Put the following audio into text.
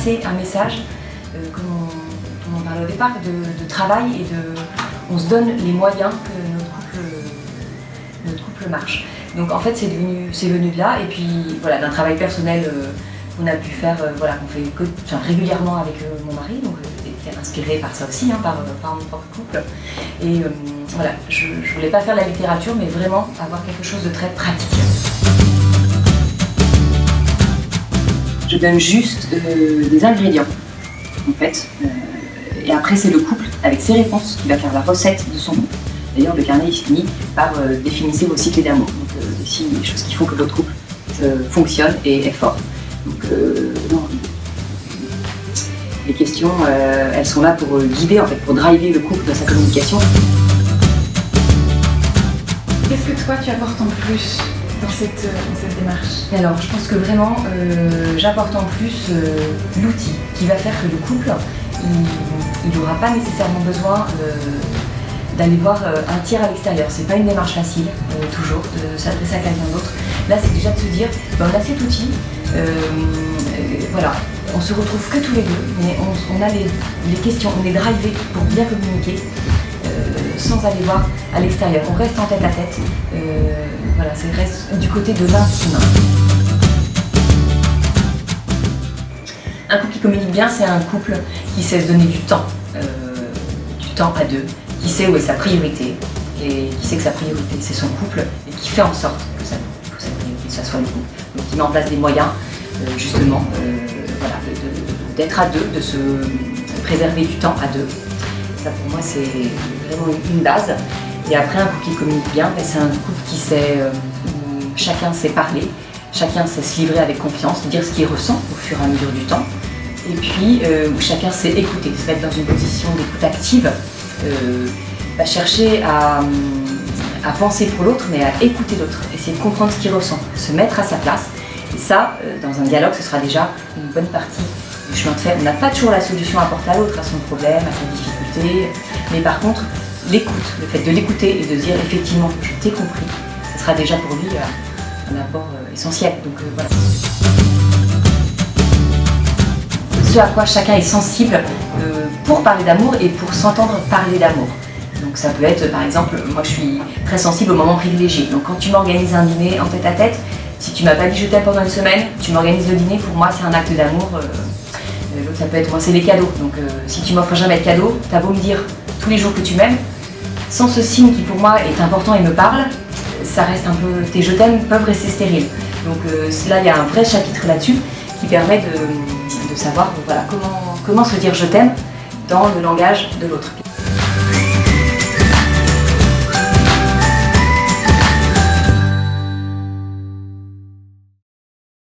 passer un message, comme on en parlait au départ, de travail et on se donne les moyens que notre couple marche. Donc en fait c'est venu de là, et puis voilà, d'un travail personnel qu'on a pu faire, qu'on fait régulièrement avec mon mari, donc j'étais inspirée par ça aussi, par mon propre couple. Et voilà, je voulais pas faire la littérature, mais vraiment avoir quelque chose de très pratique. Je donne juste des ingrédients, en fait, et après c'est le couple avec ses réponses qui va faire la recette de son couple. D'ailleurs, le carnet est fini par définissez vos cycles d'amour, donc les choses qui font que votre couple fonctionne et est fort. Donc, les questions, elles sont là pour guider, en fait, pour driver le couple dans sa communication. Qu'est-ce que toi tu apportes en plus dans cette démarche? Alors, je pense que vraiment, j'apporte en plus l'outil qui va faire que le couple, il n'aura pas nécessairement besoin d'aller voir un tiers à l'extérieur. C'est pas une démarche facile, toujours, de s'adresser à quelqu'un d'autre. Là, c'est déjà de se dire, on a cet outil, voilà, on se retrouve que tous les deux, mais on a les questions, on est drivé pour bien communiquer, sans aller voir à l'extérieur. On reste en tête à tête, voilà, c'est reste du côté de l'intime. Un couple qui communique bien, c'est un couple qui sait se donner du temps à deux, qui sait où est sa priorité, et qui sait que sa priorité c'est son couple, et qui fait en sorte que sa priorité ça soit le couple. Donc qui met en place des moyens, justement, voilà, d'être à deux, de se préserver du temps à deux. Ça pour moi c'est vraiment une base. Et après, un couple qui communique bien, c'est un couple qui sait, où chacun sait parler, chacun sait se livrer avec confiance, dire ce qu'il ressent au fur et à mesure du temps, et puis où chacun sait écouter, se mettre dans une position d'écoute active, va chercher à penser pour l'autre, mais à écouter l'autre, essayer de comprendre ce qu'il ressent, se mettre à sa place. Et ça, dans un dialogue, ce sera déjà une bonne partie du chemin de fer. On n'a pas toujours la solution à apporter à l'autre, à son problème, à sa difficulté, mais par contre, l'écoute, le fait de l'écouter et de dire effectivement je t'ai compris, ce sera déjà pour lui un apport essentiel. Donc voilà. Ce à quoi chacun est sensible pour parler d'amour et pour s'entendre parler d'amour. Donc ça peut être par exemple, moi je suis très sensible au moment privilégié. Donc quand tu m'organises un dîner en tête à tête, si tu m'as pas dit je t'aime pendant une semaine, tu m'organises le dîner, pour moi c'est un acte d'amour. L'autre ça peut être, moi c'est les cadeaux. Donc si tu m'offres jamais de cadeaux, t'as beau me dire tous les jours que tu m'aimes, sans ce signe qui pour moi est important et me parle, ça reste un peu, tes je t'aime peuvent rester stériles. Donc là il y a un vrai chapitre là-dessus qui permet de savoir voilà, comment se dire je t'aime dans le langage de l'autre.